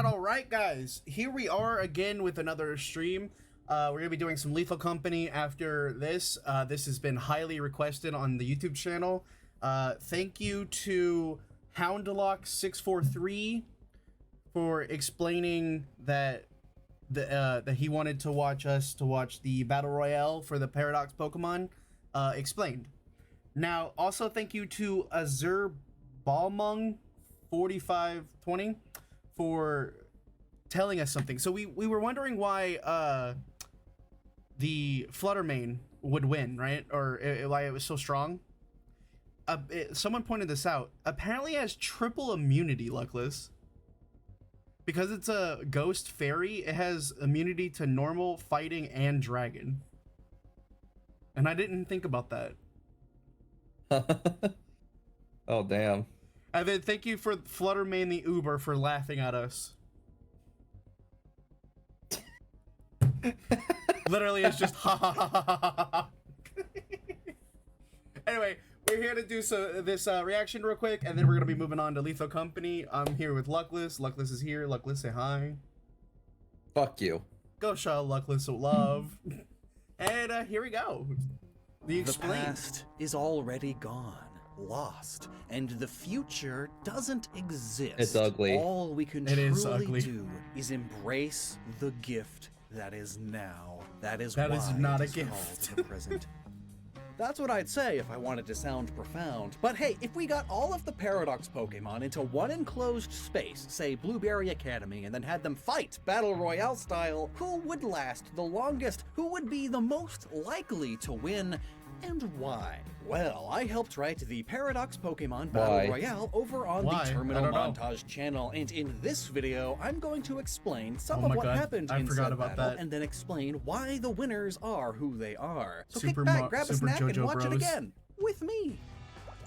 All right, guys. Here we are again with another stream. We're going to be doing some Lethal Company after this. This has been highly requested on the YouTube channel. Thank you to Houndalock643 for explaining that that he wanted to watch the Battle Royale for the Paradox Pokemon explained. Now, also thank you to Azur Balmung 4520 for telling us something. So we were wondering why the Fluttermane would win, right? Or why it was so strong. Someone pointed this out. Apparently it has triple immunity, Luckless. Because it's a ghost fairy, it has immunity to normal, fighting, and dragon. And I didn't think about that. Oh, damn. And then thank you for Fluttermane the Uber for laughing at us. Literally, it's just ha ha ha ha ha ha. Anyway, we're here to do this reaction real quick, and then we're gonna be moving on to Lethal Company. I'm here with Luckless. Luckless is here. Luckless, say hi. Fuck you. Go show Luckless some love. And here we go. The past is already gone, lost, and the future doesn't exist. It's ugly. All we can truly do is embrace the gift that is now. That is not a it is gift. called the present. That's what I'd say if I wanted to sound profound. But hey, if we got all of the Paradox Pokemon into one enclosed space, say Blueberry Academy, and then had them fight Battle Royale style, who would last the longest? Who would be the most likely to win? And why? Well, I helped write the Paradox Pokemon Battle Royale over on the Terminal Montage channel, and in this video, I'm going to explain some of what happened in said battle, and then explain why the winners are who they are. So kick back, grab a snack, and watch it again with me.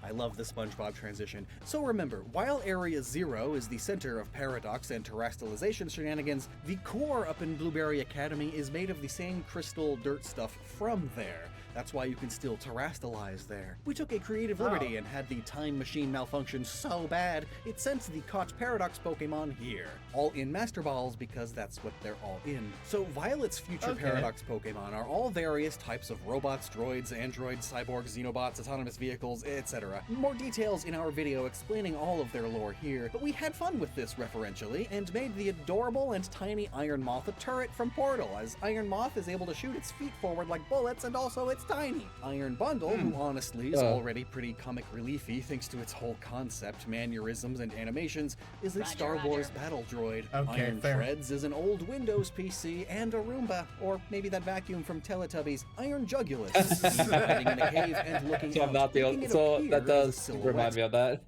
I love the SpongeBob transition. So remember, while Area 0 is the center of Paradox and terrestrialization shenanigans, the core up in Blueberry Academy is made of the same crystal dirt stuff from there. That's why you can still terrestrialize there. We took a creative liberty and had the time machine malfunction so bad, it sent the caught Paradox Pokemon here. All in Master Balls because that's what they're all in. So Violet's future Paradox Pokemon are all various types of robots, droids, androids, cyborgs, xenobots, autonomous vehicles, etc. More details in our video explaining all of their lore here, but we had fun with this referentially and made the adorable and tiny Iron Moth a turret from Portal, as Iron Moth is able to shoot its feet forward like bullets, and also it's tiny. Iron Bundle, who honestly is already pretty comic reliefy thanks to its whole concept, mannerisms, and animations, is a Star Wars battle droid. Iron Shreds is an old Windows PC and a Roomba, or maybe that vacuum from Teletubbies. Iron Jugulus is hiding in a cave and looking so out. I'm not the only, so that does remind me of that.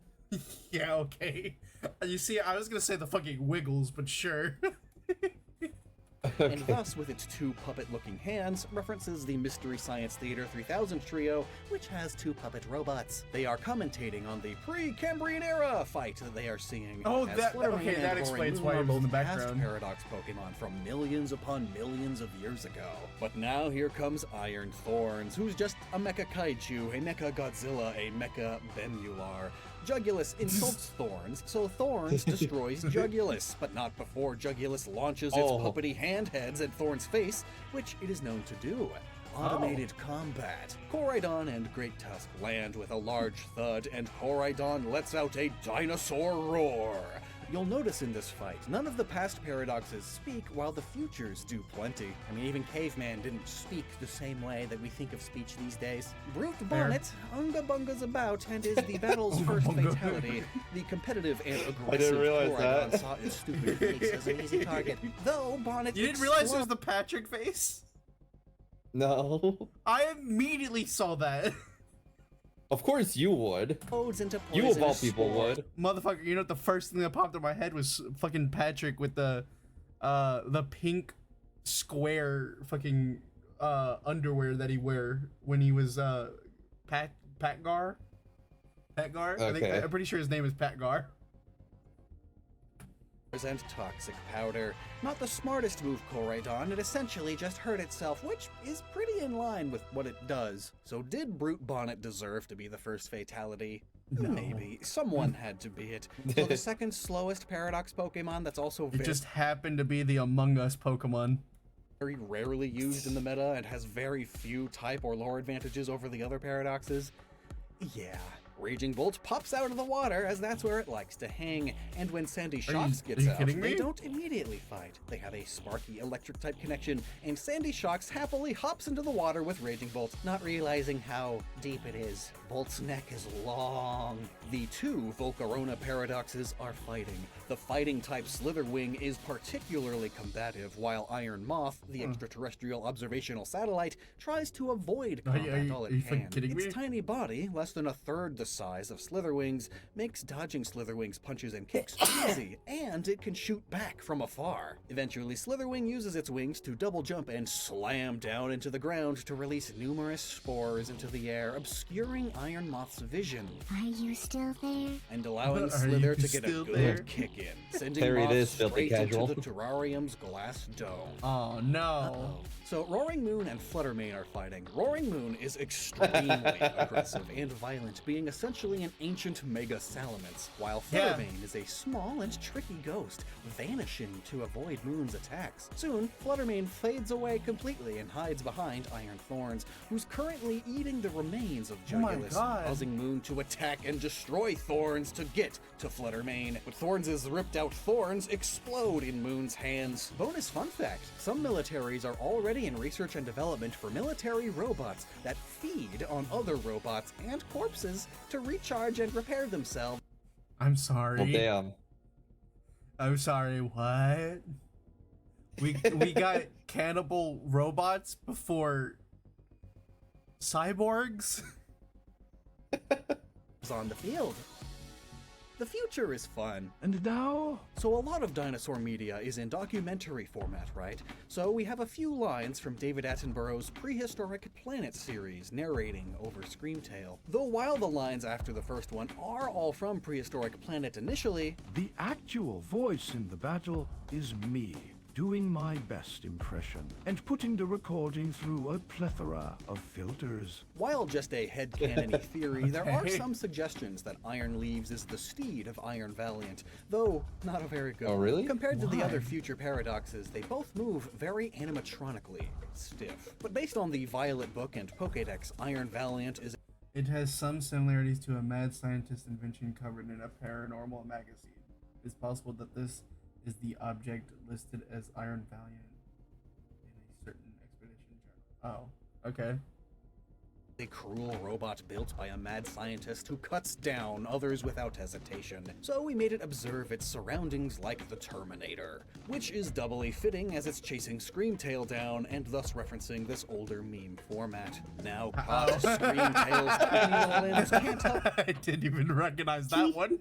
Yeah, okay. You see, I was gonna say the fucking Wiggles, but sure. And thus, with its two puppet-looking hands, references the Mystery Science Theater 3000 trio, which has two puppet robots. They are commentating on the pre-Cambrian era fight that they are seeing. Oh, that explains why you're in the background. Paradox Pokemon from millions upon millions of years ago. But now here comes Iron Thorns, who's just a Mecha Kaiju, a Mecha Godzilla, a Mecha Bemular. Jugulus insults Thorns, so Thorns destroys Jugulus, but not before Jugulus launches its puppety hand heads at Thorns' face, which it is known to do. Automated combat. Koraidon and Great Tusk land with a large thud, and Koraidon lets out a dinosaur roar. You'll notice in this fight, none of the past paradoxes speak while the futures do plenty. I mean, even Caveman didn't speak the same way that we think of speech these days. Brute Bonnet, Unga Bunga's about, and is the battle's first fatality. The competitive and aggressive Koraidon saw its stupid face as an easy target, though Bonnet... You didn't realize it was the Patrick face? No. I immediately saw that. Of course you would. Into you of all people would. Motherfucker, you know what the first thing that popped in my head was fucking Patrick with the pink square fucking underwear that he wear when he was Patgar? Okay. I'm pretty sure his name is Patgar. And toxic powder. Not the smartest move, Koraidon. It essentially just hurt itself, which is pretty in line with what it does. So did Brute Bonnet deserve to be the first fatality? No. Maybe. Someone had to be it. So the second slowest Paradox Pokemon that's also It just happened to be the Among Us Pokemon. very rarely used in the meta and has very few type or lore advantages over the other Paradoxes. Yeah. Raging Bolt pops out of the water as that's where it likes to hang, and when Sandy Shocks gets out, kidding they me? don't immediately fight. They have a sparky electric type connection, and Sandy Shocks happily hops into the water with Raging Bolt, not realizing how deep it is. Bolt's neck is long. The two Volcarona paradoxes are fighting. The fighting type Slitherwing is particularly combative, while Iron Moth, the extraterrestrial observational satellite, tries to avoid combat all are it you can. kidding Its me? tiny body, less than a third the size of Slitherwing's, makes dodging Slitherwing's punches and kicks easy, and it can shoot back from afar. Eventually, Slitherwing uses its wings to double jump and slam down into the ground to release numerous spores into the air, obscuring Iron Moth's vision Are you still there? and allowing Are Slither you to get a still good there? kick in, sending There it Moth is, filthy straight into casual. the terrarium's glass dome. Oh no. So Roaring Moon and Fluttermane are fighting. Roaring Moon is extremely aggressive and violent, being essentially an ancient Mega Salamence, while Yeah. Fluttermane is a small and tricky ghost, vanishing to avoid Moon's attacks. Soon, Fluttermane fades away completely and hides behind Iron Thorns, who's currently eating the remains of Oh my Jugulus, God. causing Moon to attack and destroy Thorns to get to Fluttermane. But Thorns' ripped out thorns explode in Moon's hands. Bonus fun fact, some militaries are already in research and development for military robots that feed on other robots and corpses to recharge and repair themselves. I'm sorry. Well, damn. I'm sorry, what? We got cannibal robots before cyborgs? On the field. The future is fun. And now, So a lot of dinosaur media is in documentary format, right? So we have a few lines from David Attenborough's Prehistoric Planet series narrating over Screamtail. Though while the lines after the first one are all from Prehistoric Planet initially, the actual voice in the battle is me, doing my best impression and putting the recording through a plethora of filters. while just a headcanon theory, there are Okay. some suggestions that Iron Leaves is the steed of Iron Valiant, though not a very good Oh, one. really? Compared to the Why? other future paradoxes, they both move very animatronically stiff. But based on the Violet book and Pokédex, Iron Valiant is It has some similarities to a mad scientist invention covered in a paranormal magazine. It's possible that this is the object listed as Iron Valiant in a certain expedition journal. Oh, okay. a cruel robot built by a mad scientist who cuts down others without hesitation. So we made it observe its surroundings like the Terminator, which is doubly fitting as it's chasing Screamtail down and thus referencing this older meme format. Now caught, Screamtail's tiny limbs can't help I didn't even recognize that one.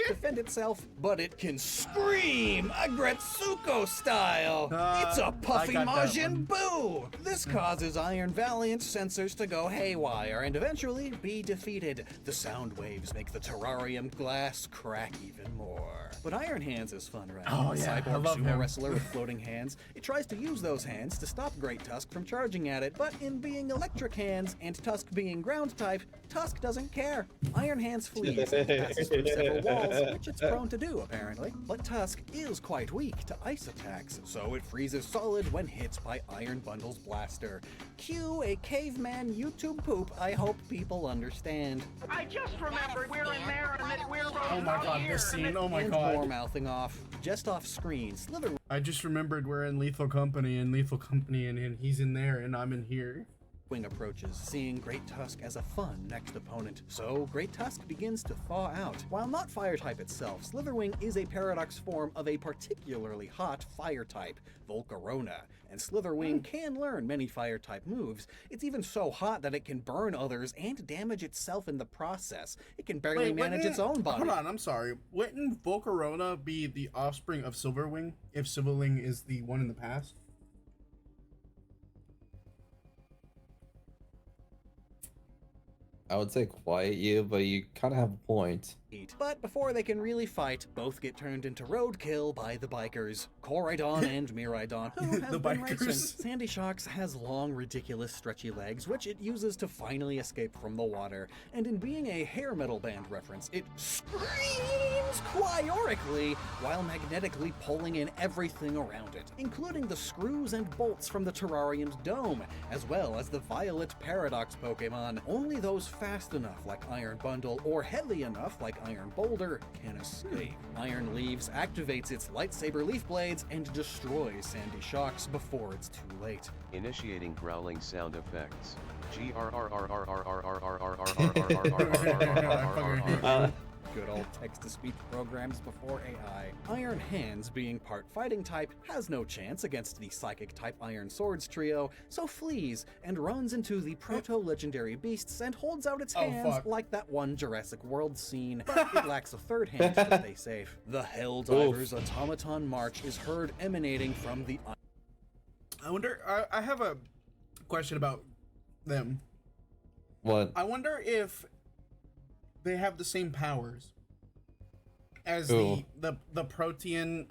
defend itself, but it can scream Agretsuko style. It's a puffy I got that Majin Buu. This causes Iron Valiant sensors to go haywire and eventually be defeated. The sound waves make the terrarium glass crack even more. But Iron Hands is fun, right? Oh, A yeah, I cyborg love sumo him. wrestler with floating hands. It tries to use those hands to stop Great Tusk from charging at it, but in being electric hands and Tusk being ground type, Tusk doesn't care. Iron Hands flees and passes through several walls, which it's prone to do, apparently. But Tusk is quite weak to ice attacks, so it freezes solid when hit by Iron Bundle's blaster. Cue a caveman YouTube poop I hope people understand. I just remembered we're in there and that we're both Oh my god, here. this scene, oh my And more god. mouthing off. Just off screen, Slither I just remembered we're in Lethal Company and he's in there and I'm in here. Wing approaches, seeing Great Tusk as a fun next opponent. So Great Tusk begins to thaw out. While not fire type itself, Slitherwing is a paradox form of a particularly hot fire type, Volcarona, and Slitherwing can learn many fire type moves. It's even so hot that it can burn others and damage itself in the process. It can barely manage its own body. Hold on, I'm sorry. Wouldn't Volcarona be the offspring of Silverwing if Silverwing is the one in the past? I would say quiet you, but you kind of have a point. eat. But before they can really fight, both get turned into roadkill by the bikers, Koraidon and Miraidon, who The have been bikers. racing. Sandy Shocks has long, ridiculous, stretchy legs, which it uses to finally escape from the water. And in being a hair metal band reference, it screams choirically while magnetically pulling in everything around it, including the screws and bolts from the terrarium's dome, as well as the Violet Paradox Pokemon. Only those fast enough, like Iron Bundle, or heavy enough, like Iron Boulder, can escape. Iron Leaves activates its lightsaber leaf blades and destroys Sandy Shocks before it's too late. Initiating growling sound effects. Good old text-to-speech programs before AI. Iron Hands, being part fighting type, has no chance against the psychic type Iron Swords trio, so flees and runs into the proto-legendary beasts and holds out its hands like that one Jurassic World scene, but it lacks a third hand to stay safe. The Helldiver's automaton march is heard emanating from the... I wonder, I have a question about them. What? I wonder if they have the same powers as Ooh. the Protean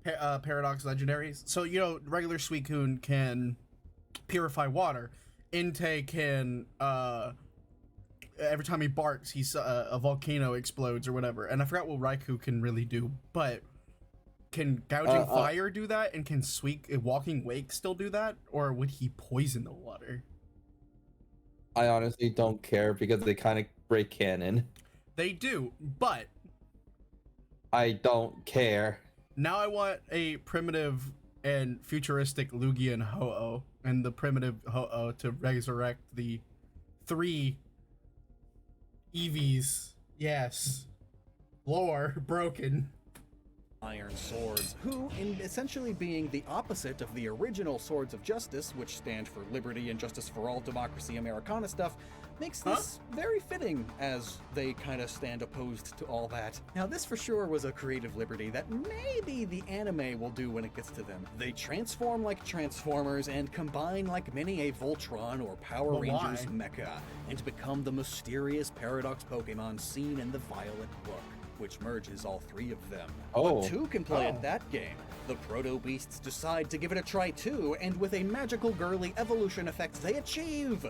Paradox legendaries. So, you know, regular Suicune can purify water. Entei can every time he barks, he's a volcano explodes or whatever. And I forgot what Raikou can really do, but can Gouging Fire do that? And can Walking Wake still do that? Or would he poison the water? I honestly don't care because they kind of break canon. They do, but I don't care. now I want a primitive and futuristic Lugia and Ho-Oh, and the primitive Ho-Oh to resurrect the 3 Eevees. Yes. Lore broken. Iron Swords, who, in essentially being the opposite of the original Swords of Justice, which stand for liberty and justice for all, democracy, Americana stuff, makes this very fitting, as they kind of stand opposed to all that. Now, this for sure was a creative liberty that maybe the anime will do when it gets to them. They transform like Transformers and combine like many a Voltron or Power Rangers mecha, and become the mysterious Paradox Pokemon seen in the Violet book, which merges all 3 of them. Oh. But 2 can play at that game. The Proto Beasts decide to give it a try too, and with a magical girly evolution effect, they achieve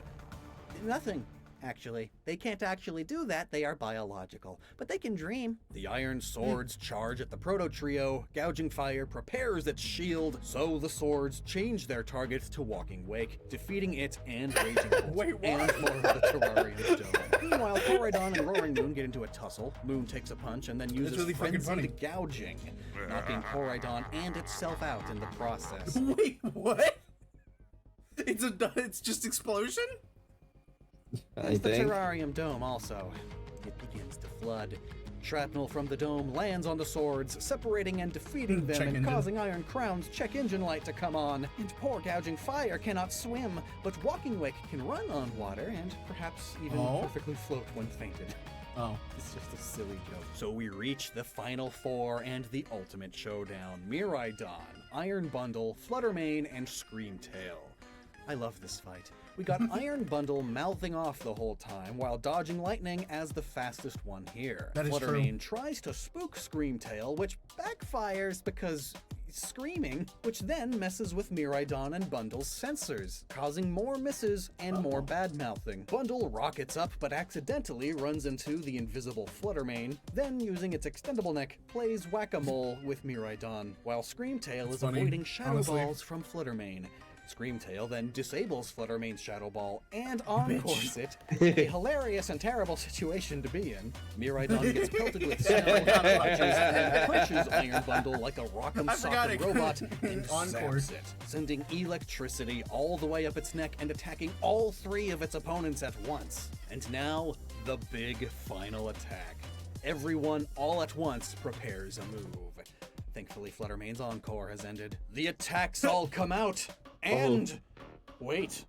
nothing. Actually, they can't actually do that, they are biological, but they can dream. The Iron Swords charge at the Proto Trio, Gouging Fire prepares its shield, so the swords change their target to Walking Wake, defeating it and Raging Bolt, and more of the Terrarium's dome. Meanwhile, Koraidon and Roaring Moon get into a tussle. Moon takes a punch and then uses really fucking funny. frenzied gouging, knocking Koraidon and itself out in the process. Wait, what? It's just explosion? I It's the think. terrarium dome also. It begins to flood. Shrapnel from the dome lands on the swords, separating and defeating them Check and engine. causing Iron Crown's check engine light to come on. And poor Gouging Fire cannot swim, but Walking Wake can run on water and perhaps even perfectly float when fainted. Oh. It's just a silly joke. So we reach the final 4 and the ultimate showdown. Miraidon, Iron Bundle, Fluttermane, and Screamtail. I love this fight. We got Iron Bundle mouthing off the whole time while dodging lightning as the fastest one here. That is Fluttermane tries to spook Screamtail, which backfires because he's screaming, which then messes with Miraidon and Bundle's sensors, causing more misses and more bad-mouthing. Bundle rockets up but accidentally runs into the invisible Fluttermane, then using its extendable neck, plays whack-a-mole with Miraidon, while Screamtail is funny, avoiding Shadow honestly. Balls from Fluttermane. Screamtail then disables Fluttermane's Shadow Ball and encores it. A hilarious and terrible situation to be in. Miraidon gets pelted with snow, punches, and punches Iron Bundle like a rock'em I forgot sock'em it. robot and Encore. zaps it, sending electricity all the way up its neck and attacking all 3 of its opponents at once. And now, the big final attack. Everyone all at once prepares a move. Thankfully, Fluttermane's encore has ended. The attacks all come out, and... Wait,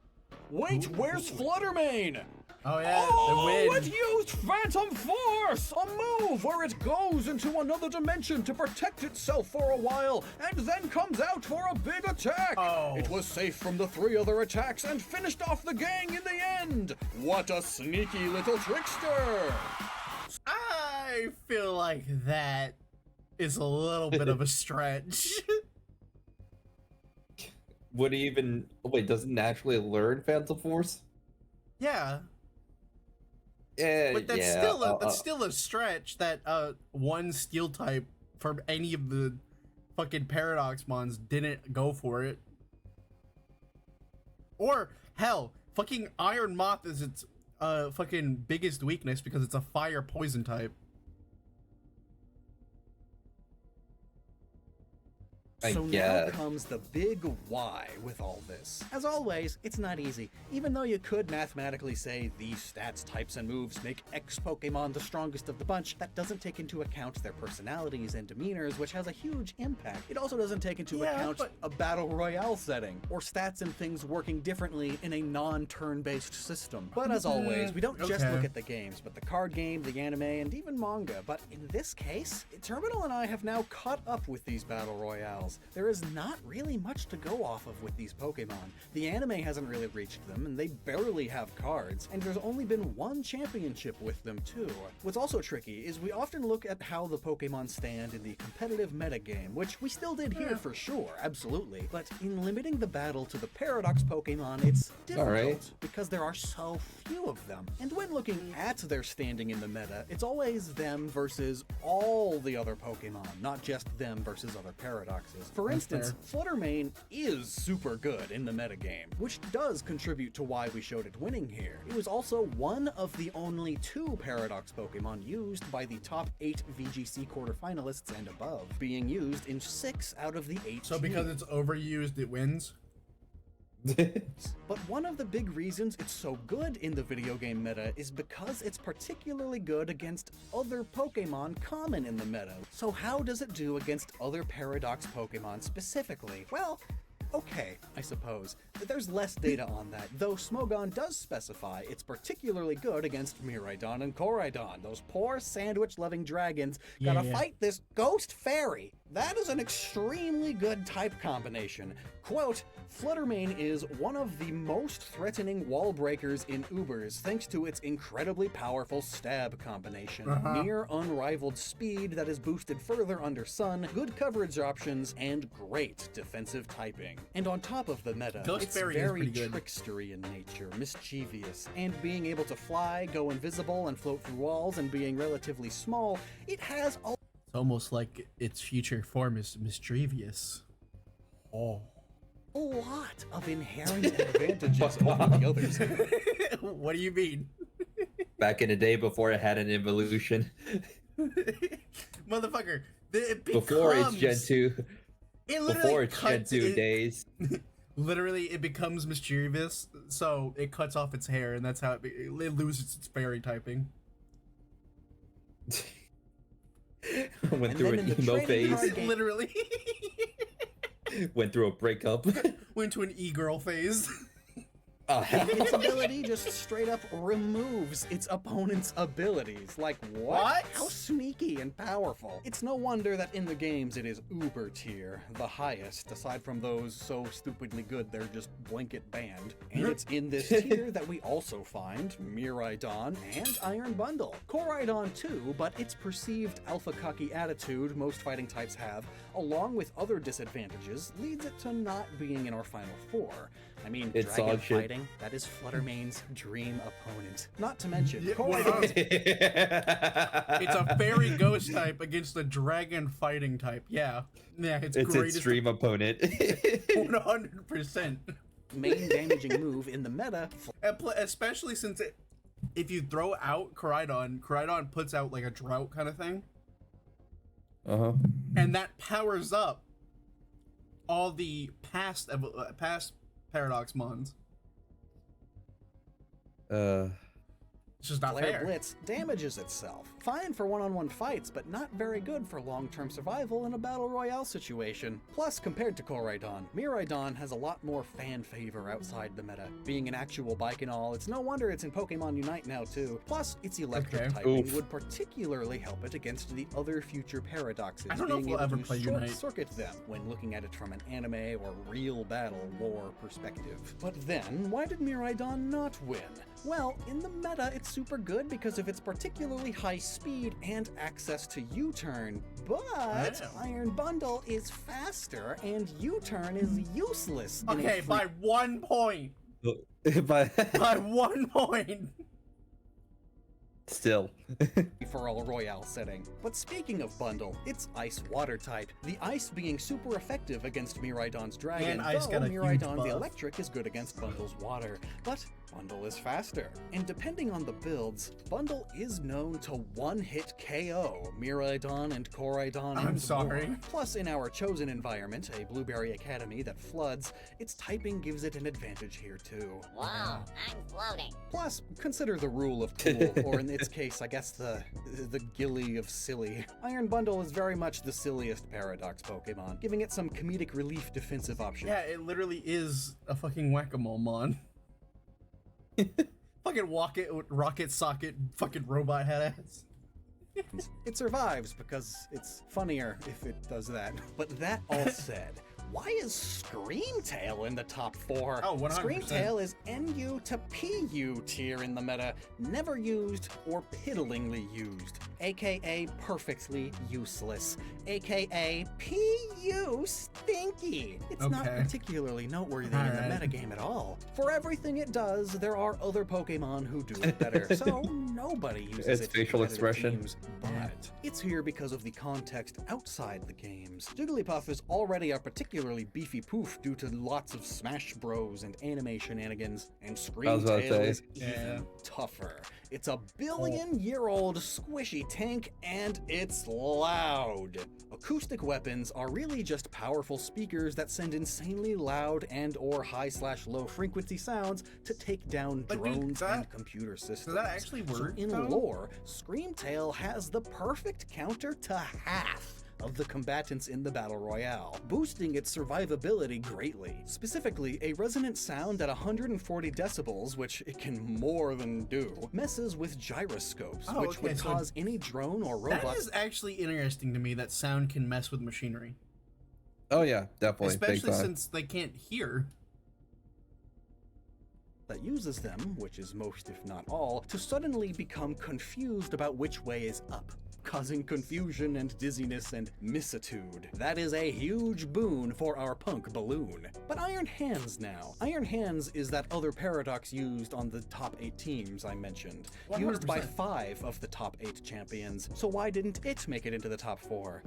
where's Fluttermane? Oh yeah, Oh, the it wind. used Phantom Force! A move where it goes into another dimension to protect itself for a while, and then comes out for a big attack! Oh. It was safe from the 3 other attacks and finished off the gang in the end! What a sneaky little trickster! I feel like that is a little bit of a stretch. Would he even wait? Doesn't naturally learn Phantom Force? Yeah, but that's still a stretch that one steel type from any of the fucking Paradox Mons didn't go for it. Or hell, fucking Iron Moth is its fucking biggest weakness because it's a fire poison type. So now comes the big why with all this. As always, it's not easy. Even though you could mathematically say these stats, types, and moves make X Pokemon the strongest of the bunch, that doesn't take into account their personalities and demeanors, which has a huge impact. It also doesn't take into account a battle royale setting, or stats and things working differently in a non-turn-based system. But as always, we don't just look at the games, but the card game, the anime, and even manga. But in this case, Terminal and I have now caught up with these battle royales. There is not really much to go off of with these Pokemon. The anime hasn't really reached them, and they barely have cards, and there's only been one championship with them too. What's also tricky is we often look at how the Pokemon stand in the competitive metagame, which we still did here for sure, absolutely, but in limiting the battle to the Paradox Pokemon, it's difficult because there are so few of them. And when looking at their standing in the meta, it's always them versus all the other Pokemon, not just them versus other Paradoxes. For instance, Fluttermane is super good in the metagame, which does contribute to why we showed it winning here. It was also one of the only 2 Paradox Pokemon used by the top 8 VGC quarterfinalists and above, being used in 6 out of the 8 So because it's overused, it wins? But one of the big reasons it's so good in the video game meta is because it's particularly good against other Pokemon common in the meta. So how does it do against other Paradox Pokemon specifically? Well, okay, I suppose. There's less data on that, though Smogon does specify it's particularly good against Miraidon and Koraidon. Those poor sandwich-loving dragons gotta fight this ghost fairy. That is an extremely good type combination. Quote, Fluttermane is one of the most threatening wall breakers in Ubers thanks to its incredibly powerful stab combination. Near unrivaled speed that is boosted further under Sun, good coverage options, and great defensive typing. And on top of the meta, it's very trickstery in nature, mischievous, and being able to fly, go invisible, and float through walls, and being relatively small, it has a... It's almost like its future form is mischievous. Oh. A lot of inherent advantages over the others. What do you mean? Back in the day before it had an evolution. Motherfucker. Before it's Gen 2. Before it's Gen 2 days. Literally, it becomes mischievous, so it cuts off its hair, and that's how it loses its fairy typing. Went through an emo phase. Literally. Went through a breakup. Went to an e-girl phase. Its ability just straight up removes its opponent's abilities. Like, what? How sneaky and powerful. It's no wonder that in the games it is uber tier, the highest, aside from those so stupidly good they're just blanket banned. And it's in this tier that we also find Miraidon and Iron Bundle. Koraidon too, but its perceived alpha cocky attitude most fighting types have, along with other disadvantages, leads it to not being in our final 4. I mean, it's dragon fighting, that is Fluttermane's dream opponent. Not to mention, it's a fairy ghost type against a dragon fighting type. Yeah, it's its dream opponent. 100%. Main damaging move in the meta. Especially since if you throw out Koraidon puts out like a drought kind of thing. And that powers up all the past Paradox Mons. It's just not fair. Blitz damages itself. Fine for one-on-one fights, but not very good for long-term survival in a battle royale situation. Plus, compared to Koraidon, Miraidon has a lot more fan favor outside the meta. Being an actual bike and all, it's no wonder it's in Pokemon Unite now too. Plus, its electric typing would particularly help it against the other future Paradoxes, I don't know if we'll ever play Unite. Short-circuit them when looking at it from an anime or real battle lore perspective. But then, why did Miraidon not win? Well, in the meta, it's super good because of its particularly high speed and access to U-turn, but Damn. Iron Bundle is faster and U-turn is useless. in a Okay, free- by 1 point. But By 1 point. still. for all Royale setting. But speaking of bundle, it's ice water type. The ice being super effective against Miraidon's dragon, And ice though got a huge Miraidon the buff. electric is good against bundle's water. But bundle is faster. And depending on the builds, bundle is known to one-hit KO Miraidon and Koraidon I'm and sorry. more. Plus, in our chosen environment, a Blueberry Academy that floods, its typing gives it an advantage here too. Whoa, I'm floating. Plus, consider the rule of cool, or in its case, I guess the gilly of silly. Iron Bundle is very much the silliest Paradox Pokemon, giving it some comedic relief defensive option. Yeah, it literally is a fucking whack-a-mole mon. Fucking rocket socket, fucking robot head ass. It survives because it's funnier if it does that. But that all said, why is Screamtail in the top 4? Oh, 100%. Screamtail is NU to PU tier in the meta, never used or piddlingly used, aka perfectly useless, aka PU stinky. It's not Okay. particularly noteworthy in Alright. the metagame at all. For everything it does, there are other Pokemon who do it better, so nobody uses Its it for facial competitive expression. teams, but it's here because of the context outside the games. Jigglypuff is already a particularly beefy poof due to lots of Smash Bros and anime shenanigans, and was about to Screamtail say. is Yeah. even tougher. It's a billion-year-old squishy tank, and it's loud. Acoustic weapons are really just powerful speakers that send insanely loud and/or high/low frequency sounds to take down But dude, drones that- and computer systems. Does that actually So work? in though? lore, Screamtail has the perfect counter to half of the combatants in the Battle Royale, boosting its survivability greatly. Specifically, a resonant sound at 140 decibels, which it can more than do, messes with gyroscopes, Oh, which okay, would so cause any drone or robot That is actually interesting to me that sound can mess with machinery. Oh yeah, definitely. Big Especially time. since they can't hear. that uses them, which is most if not all, to suddenly become confused about which way is up, causing confusion and dizziness and missitude. That is a huge boon for our punk balloon. But Iron Hands now. Iron Hands is that other Paradox used on the top 8 teams I mentioned, used by 100%. 5 of the top 8 champions. So why didn't it make it into the top 4?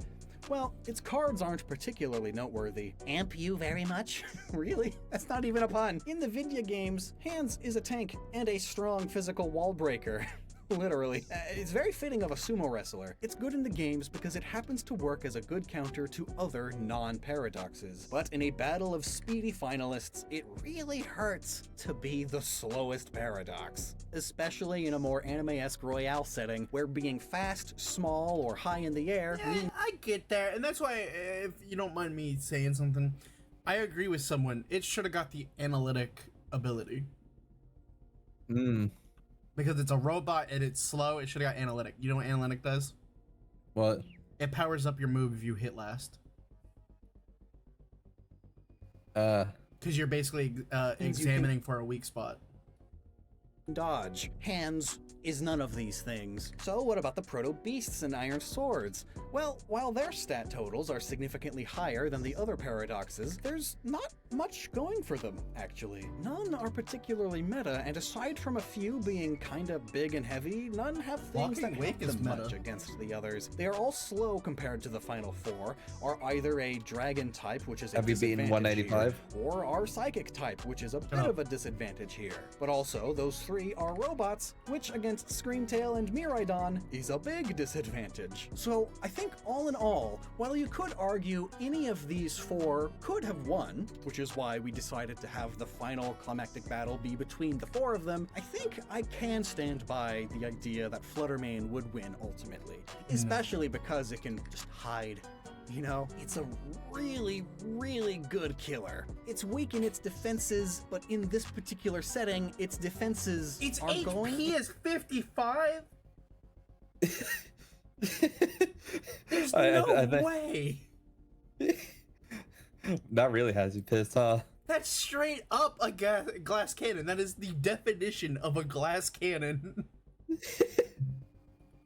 Well, its cards aren't particularly noteworthy. Amp you very much? Really? That's not even a pun. In the video games, Hands is a tank and a strong physical wall breaker. Literally. It's very fitting of a sumo wrestler. It's good in the games because it happens to work as a good counter to other non-paradoxes. But in a battle of speedy finalists, it really hurts to be the slowest paradox. Especially in a more anime-esque Royale setting, where being fast, small, or high in the air Yeah, means I get that, and that's why, if you don't mind me saying something, I agree with someone. It should have got the analytic ability. Mm. Because it's a robot and it's slow, it should have got analytic. You know what analytic does? What? It powers up your move if you hit last. Because you're basically examining for a weak spot. dodge. Hands is none of these things. So what about the Proto Beasts and Iron Swords? Well, while their stat totals are significantly higher than the other paradoxes, there's not much going for them, actually. None are particularly meta, and aside from a few being kinda big and heavy, none have things Walking that Wake help is them meta. much against the others. They are all slow compared to the final 4, are either a dragon type, which is a Have you beaten disadvantage 185? here, or are psychic type, which is a bit up. of a disadvantage here. But also, those 3 are robots, which against Screamtail and Miraidon is a big disadvantage. So I think all in all, while you could argue any of these 4 could have won, which is why we decided to have the final climactic battle be between the 4 of them, I think I can stand by the idea that Fluttermane would win ultimately, especially because it can just hide. You know, it's a really, really good killer. It's weak in its defenses, but in this particular setting, its defenses Its are going... HP is 55? There's no I think- way. That really has you pissed, huh? That's straight up a glass cannon. That is the definition of a glass cannon.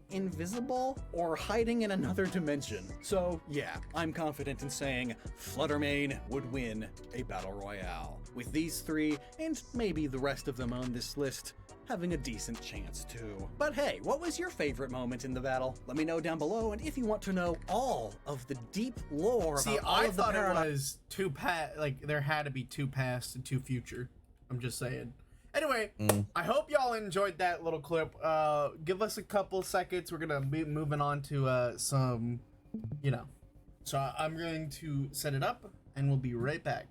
invisible, or hiding in another dimension. So yeah, I'm confident in saying Fluttermane would win a battle royale, with these three, and maybe the rest of them on this list, having a decent chance too. But hey, what was your favorite moment in the battle? Let me know down below, and if you want to know all of the deep lore See, about all I of the thought it paradox. was two like there had to be two past and two future. I'm just saying. Anyway, I hope y'all enjoyed that little clip. Give us a couple seconds. We're gonna be moving on to some, So I'm going to set it up, and we'll be right back.